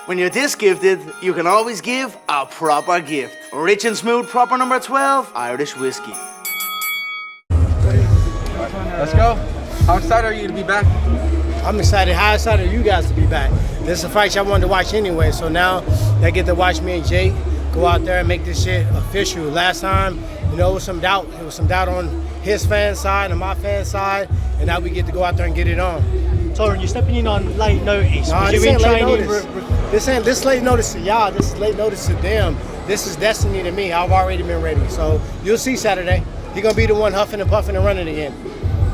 When you're this gifted, you can always give a proper gift. Rich and smooth, proper number 12, Irish whiskey. Let's go. How excited are you to be back? I'm excited. How excited are you guys to be back? This is a fight y'all wanted to watch anyway, so now they get to watch me and Jake go out there and make this shit official. Last time, you know, it was some doubt. It was some doubt on his fan side and my fan side, and now we get to go out there and get it on. Tyron, you're stepping in on late notice. No, this ain't late notice. This late notice to y'all. This is late notice to them. This is destiny to me. I've already been ready. So you'll see Saturday. He's gonna be the one huffing and puffing and running again.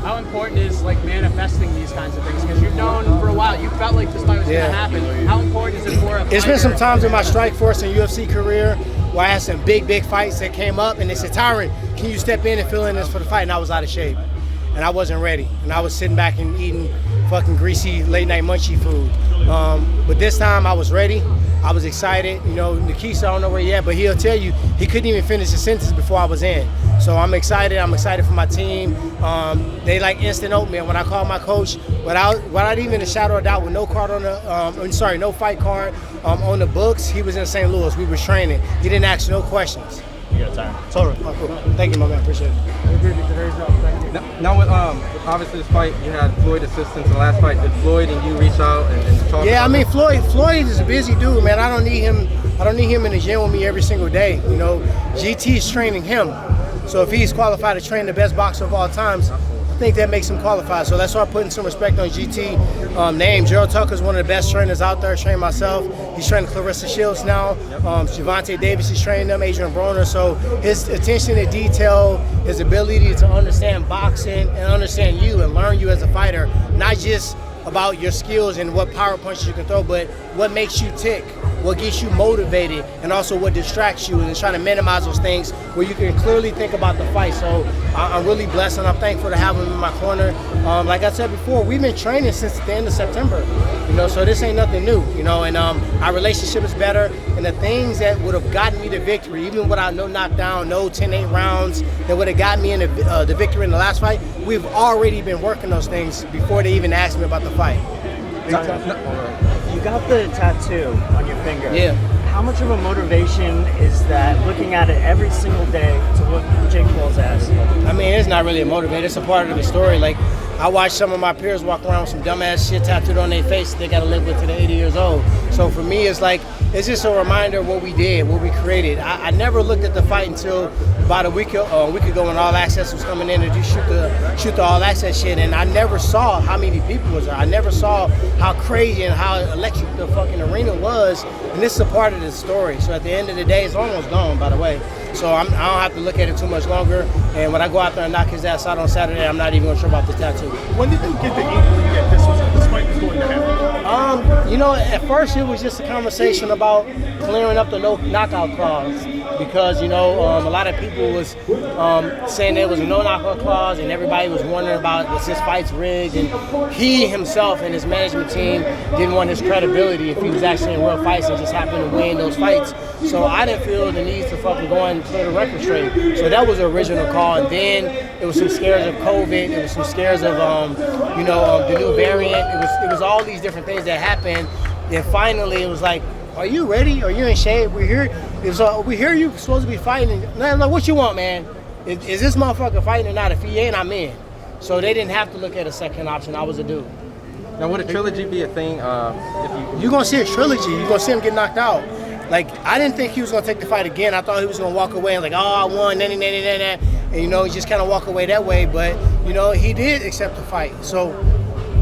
How important is like manifesting these kinds of things? Because you've known for a while, you felt like this fight was going to happen. How important is it for a fighter? It's been some times in my Strikeforce and UFC career where I had some big fights that came up and they said, Tyron, can you step in and fill in this for the fight? And I was out of shape. And I wasn't ready. And I was sitting back and eating fucking greasy late night munchie food. But this time I was ready. I was excited. You know, Nikisa, I don't know where he at, but he'll tell you he couldn't even finish a sentence before I was in. So I'm excited. I'm excited for my team. They like instant oatmeal. When I called my coach, without even a shadow of doubt, with no card on the, no fight card on the books, he was in St. Louis. We were training. He didn't ask no questions. You got time. Tyron. Oh, cool. Thank you, my man. Appreciate it. Now with obviously this fight, you had Floyd assistance in the last fight. Did Floyd and you reach out and talk? Yeah, I mean Floyd is a busy dude, man. I don't need him in the gym with me every single day. You know, GT is training him. So if he's qualified to train the best boxer of all times, I think that makes him qualified. So that's why I'm putting some respect on GT name. Gerald Tucker's one of the best trainers out there. Trained myself. He's training Clarissa Shields now. Javante Davis is training them. Adrian Broner. So his attention to detail, his ability to understand boxing and understand you and learn you as a fighter, not just about your skills and what power punches you can throw, but what makes you tick, what gets you motivated, and also what distracts you, and trying to minimize those things where you can clearly think about the fight. So I'm really blessed and I'm thankful to have him in my corner. Like I said before, we've been training since the end of September, you know, so this ain't nothing new, you know, and our relationship is better, and the things that would have gotten me the victory, even without no knockdown, no 10-8 rounds, that would have got me in the victory in the last fight, we've already been working those things before they even asked me about the fight. You got the tattoo on your finger. Yeah. How much of a motivation is that, looking at it every single day, to look Jake Paul's ass? I mean, it's not really a motivator. It's a part of the story. Like, I watch some of my peers walk around with some dumbass shit tattooed on their face that they got to live with till they're 80 years old. So for me, it's like, it's just a reminder of what we did, what we created. I never looked at the fight until about a week ago when All Access was coming in to shoot the All Access shit, and I never saw how many people was there. I never saw how crazy and how electric the fucking arena was, and this is a part of the story. So at the end of the day, it's almost gone, by the way. So I don't have to look at it too much longer, and when I go out there and knock his ass out on Saturday, I'm not even going to trip about the tattoo. When did you get the inkling that this fight was going to happen? You know, at first it was just a conversation about clearing up the no knockout clause, because, you know, a lot of people was saying there was a no knockout clause, and everybody was wondering about, was this fight's rigged, and he himself and his management team didn't want his credibility if he was actually in real fights and just happened to win those fights. So I didn't feel the need to fucking go and clear the record straight. So that was the original call, and then it was some scares of COVID, it was some scares of the new variant. It was all these different things that happened. Then finally it was like, are you ready? Are you in shape? We're here. We hear you supposed to be fighting. Like, what you want, man? Is this motherfucker fighting or not? If he ain't, I'm in. So they didn't have to look at a second option. I was a dude. Now, would a trilogy be a thing? You're gonna see a trilogy. You're gonna see him get knocked out. Like, I didn't think he was gonna take the fight again. I thought he was gonna walk away and like, oh, I won, and you know, just kind of walk away that way. But you know, he did accept the fight. So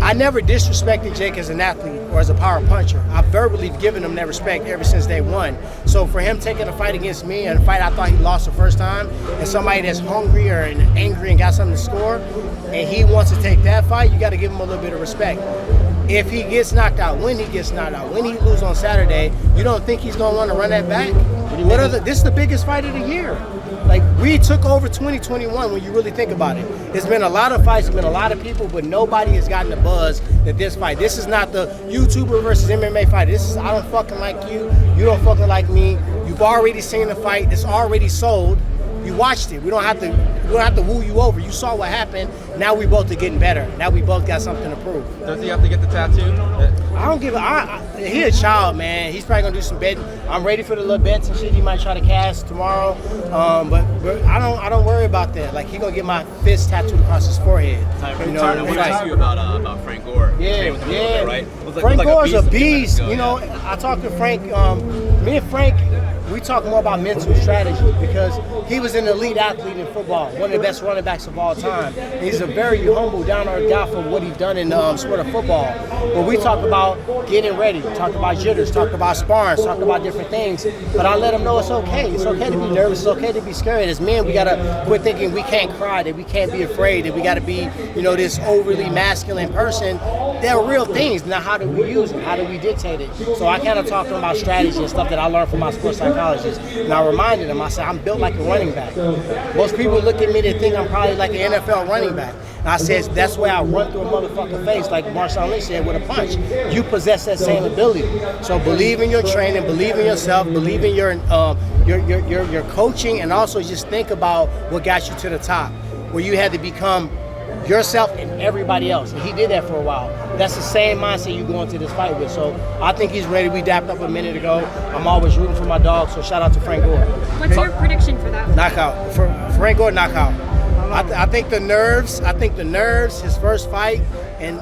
I never disrespected Jake as an athlete or as a power puncher. I've verbally given him that respect ever since day one. So for him taking a fight against me, and a fight I thought he lost the first time, and somebody that's hungry or angry and got something to score, and he wants to take that fight, you got to give him a little bit of respect. If he gets knocked out, when he gets knocked out, when he loses on Saturday, you don't think he's going to want to run that back? This is the biggest fight of the year. Like, we took over 2021 when you really think about it. There's been a lot of fights, there's been a lot of people, but nobody has gotten the buzz that this fight. This is not the YouTuber versus MMA fight. This is, I don't fucking like you, you don't fucking like me. You've already seen the fight, it's already sold. You watched it. We don't have to woo you over. You saw what happened. Now we both are getting better. Now we both got something to prove. Does he have to get the tattoo? I don't give he's a child, man. He's probably gonna do some betting. I'm ready for the little bets and shit he might try to cash tomorrow. But I don't worry about that. Like, he gonna get my fist tattooed across his forehead. You know, what I asked you about Frank Gore? Yeah. Right? Frank Gore's a beast. You know, I talked to Frank. Me and Frank, we talk more about mental strategy because he was an elite athlete in football, one of the best running backs of all time. And he's a very humble, down-to-earth guy for what he's done in the sport of football. But we talk about getting ready, talk about jitters, talk about sparring, talk about different things. But I let him know it's okay. It's okay to be nervous. It's okay to be scared. As men, we gotta quit thinking we can't cry, that we can't be afraid, that we gotta be, you know, this overly masculine person. They're real things. Now, how do we use it? How do we dictate it? So I kind of talk to him about strategy and stuff that I learned from my sports psychologist. And I reminded him, I said, I'm built like a running back. Most people look at me, they think I'm probably like an NFL running back. And I said, that's where I run through a motherfucking face, like Marshawn Lynch said, with a punch. You possess that same ability. So believe in your training, believe in yourself, believe in your coaching, and also just think about what got you to the top, where you had to become yourself and everybody else. And he did that for a while. That's the same mindset you go into this fight with. So I think he's ready. We dapped up a minute ago. I'm always rooting for my dog, so shout out to Frank Gore. What's your prediction for that? Knockout. For Frank Gore, knockout. I think the nerves, his first fight, and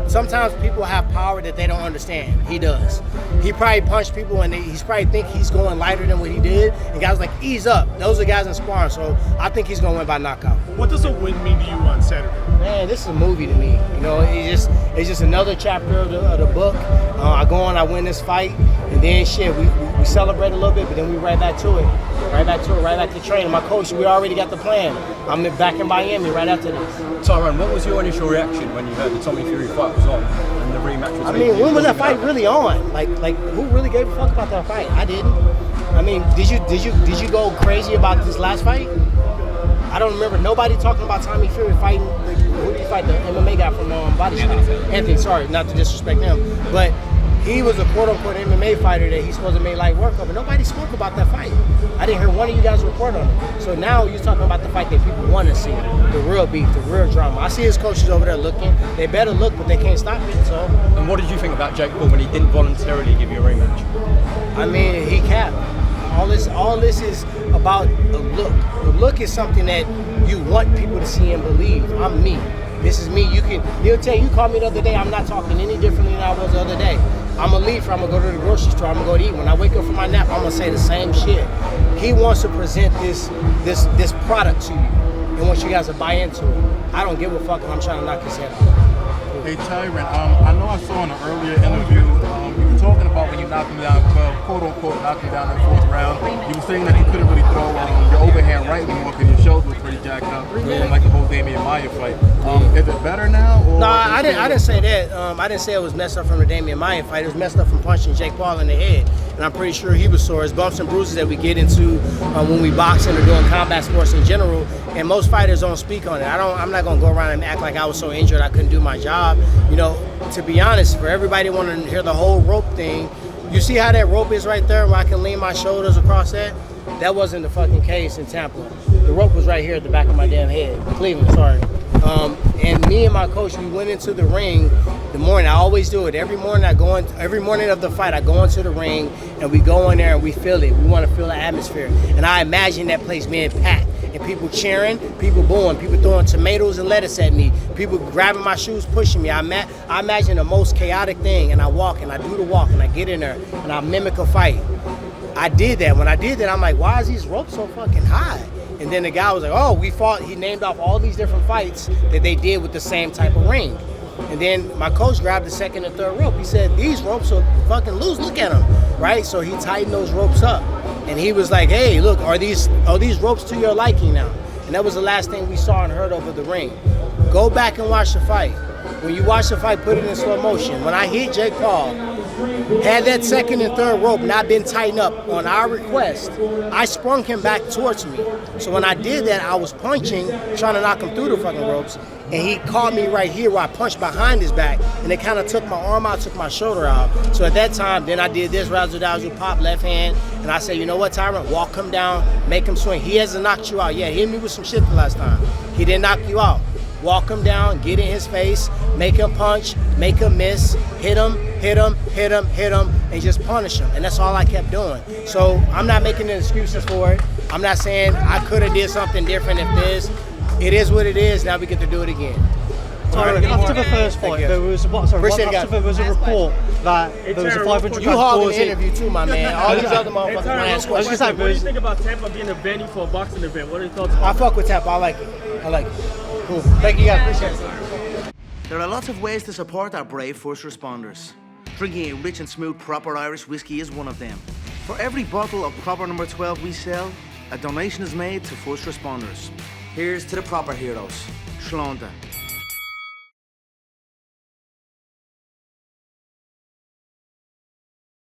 sometimes people have power that they don't understand. He does. He probably punched people and he's probably think he's going lighter than what he did. And guys like, ease up. Those are guys in sparring. So I think he's going to win by knockout. What does a win mean to you on Saturday? Man, this is a movie to me. You know, it's just another chapter of the book. I go on, I win this fight, and then shit, we celebrate a little bit, but then we right back to it. Right back to training. My coach, we already got the plan. I'm back in Miami right after this. Tyron, what was your initial reaction when you heard the Tommy Fury fight was on and the rematch was when was that fight really on? Like who really gave a fuck about that fight? I didn't. I mean, did you go crazy about this last fight? I don't remember nobody talking about Tommy Fury fighting. Who did he fight? The MMA guy from Body Shop. Anthony, sorry, not to disrespect him, but he was a quote-unquote MMA fighter that he's supposed to make light work of, but nobody spoke about that fight. I didn't hear one of you guys report on it. So now you're talking about the fight that people want to see, the real beef, the real drama. I see his coaches over there looking. They better look, but they can't stop it. So. And what did you think about Jake Paul when he didn't voluntarily give you a rematch? I mean, he capped. All this is about the look. The look is something that you want people to see and believe. I'm me. This is me. He'll tell you called me the other day, I'm not talking any differently than I was the other day. I'm gonna leave, I'm gonna go to the grocery store, I'm gonna go to eat. When I wake up from my nap, I'm gonna say the same shit. He wants to present this product to you. He wants you guys to buy into it. I don't give a fuck, and I'm trying to knock his head off. Hey Tyron, I know I saw in an earlier interview, you were talking about when you knocked him down, well, quote unquote, knocked him down in the fourth round. You were saying that you couldn't really throw your overhand right anymore because your shoulder was pretty jacked up, like the whole Damian Maia fight. Is it better now? Or no, I didn't say that. I didn't say it was messed up from the Damian Maia fight. It was messed up from punching Jake Paul in the head. And I'm pretty sure he was sore. It's bumps and bruises that we get into when we boxing or doing combat sports in general. And most fighters don't speak on it. I'm not gonna go around and act like I was so injured I couldn't do my job. You know, to be honest, for everybody wanting to hear the whole rope thing, you see how that rope is right there where I can lean my shoulders across that? That wasn't the fucking case in Tampa. The rope was right here at the back of my damn head. Cleveland, sorry. And me and my coach, we went into the ring the morning. I always do it. Every morning every morning of the fight, I go into the ring and we go in there and we feel it. We want to feel the atmosphere. And I imagine that place being packed and people cheering, people booing, people throwing tomatoes and lettuce at me, people grabbing my shoes, pushing me. I imagine the most chaotic thing, and I walk and I do the walk and I get in there and I mimic a fight. I did that. When I did that, I'm like, why is these ropes so fucking high? And then the guy was like, oh, we fought. He named off all these different fights that they did with the same type of ring. And then my coach grabbed the second and third rope. He said, these ropes are fucking loose. Look at them, right? So he tightened those ropes up. And he was like, hey, look, are these ropes to your liking now? And that was the last thing we saw and heard over the ring. Go back and watch the fight. when you watch the fight, put it in slow motion. When I hit Jake Paul, had that second and third rope not been tightened up on our request, I sprung him back towards me. So when I did that, I was punching, trying to knock him through the fucking ropes, and he caught me right here where I punched behind his back, and it kind of took my arm out, took my shoulder out. So at that time, then I did this razzle-dazzle, pop left hand, and I said, you know what, Tyron, walk him down, make him swing. He hasn't knocked you out yet. He hit me with some shit the last time. He didn't knock you out. Walk him down, get in his face, make him punch, make him miss, hit him, hit him, hit him, hit him, and just punish him. And that's all I kept doing. So I'm not making any excuses for it. I'm not saying I could have did something different if this. It is what it is. Now we get to do it again. After the first fight, there was after there was a report that there was a 500 You hogging the interview too, my man. All these other motherfuckers want to ask questions. What do you think about Tampa being a venue for a boxing event? What are your thoughts? I fuck with Tampa. I like it. I like it. Cool. Thank you guys. Appreciate it. There are lots of ways to support our brave first responders. Drinking a rich and smooth proper Irish whiskey is one of them. For every bottle of proper number 12 we sell, a donation is made to first responders. Here's to the proper heroes. Shlánta.